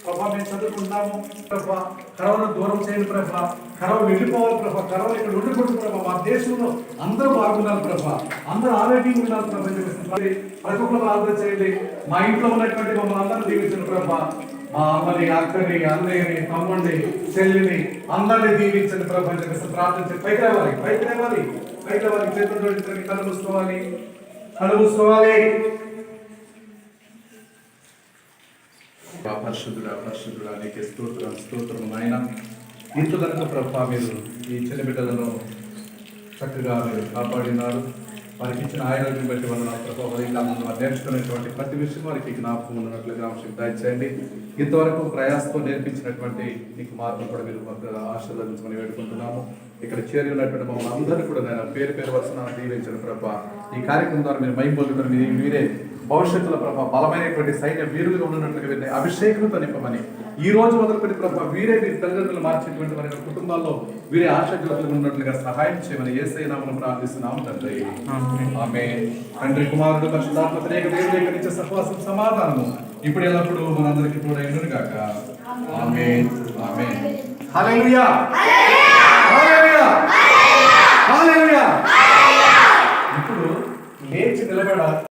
ప్రభా మేము చదువుకుంటున్నాము ప్రభా, కరోనా దూరం చేయండి ప్రభా, కరోనా వెళ్ళిపోవాలి ప్రభా, కరోనా ఇక్కడ ఉండకూడదు ప్రభా, మా దేశంలో అందరూ బాగున్నారు ప్రభా, అందరూ ఆరోగ్యంగా ఉన్నారు ప్రభా. ప్రతి ఒక్కరు ప్రార్థన చేయండి. మా ఇంట్లో ఉన్నటువంటి మమ్మల్ని అందరూ దీవించండి ప్రభా. మా అమ్మని, అక్కని, అన్నయ్యని, తమ్ముడిని, చెల్లిని అందరినీ దీవించండి ప్రభా అని చెప్పేసి ప్రార్థించండి. పైకి రావాలి, పైకి రావాలి, పైకి రావాలి. చేతులు కళ్ళు మూసుకోవాలి, కళ్ళు మూసుకోవాలి. పరిశుద్ధుడా, పరిశుద్ధుడా, నీకే స్తోత్రం, స్తోత్రం నాయన. ఇంతవరకు ప్రభా మీరు ఈ చిన్న బిడ్డలను చక్కగా మీరు కాపాడినారు. వారికి ఇచ్చిన ఆరోగ్యం బట్టి వల్ల ప్రభావ వారు నేర్చుకునేటువంటి ప్రతి విషయం వారికి జ్ఞాపకం ఉన్నట్లుగా దయచేయండి. ఇంతవరకు ప్రయాసంతో నేర్పించినటువంటి నీకు మార్గం కూడా మీరు ఆశీర్వదించమని వేడుకుంటున్నాము. ఇక్కడ చేరి ఉన్నటువంటి మమ్మల్ని అందరినీ కూడా నేను పేరు పేరు వరుసన దీవించిన ప్రభా. ఈ కార్యక్రమం ద్వారా మీరు మైంపొందుకొని మీరే భవిష్యత్తులో ప్రభా బలమైనటువంటి సైన్య వీరులుగా ఉన్నట్లుగా వీరిని అభిషేకంతో నింపమని ఈ రోజు మొదలుకొని ప్రభా వీరే వీరి తల్లిదండ్రులు మార్చేటువంటి వారి కుటుంబాల్లో వీరే ఆశజ్యోతులు ఉన్నట్లుగా సహాయం చేయమని యేసయ్య నామమున ప్రార్థిస్తున్నాము తండ్రి. ఆమేన్. తండ్రి, కుమారుడు, పరిశుద్ధాత్మ త్రియేక దేవుని యొక్క నిత్య సహవాసం సమాధానము ఇప్పుడు ఎల్లప్పుడూ మనందరికీ తోడైండును గాక. ఆమేన్, ఆమేన్. హల్లెలూయా, హల్లెలూయా, హల్లెలూయా. ఇప్పుడు లేచి నిలబడాలి.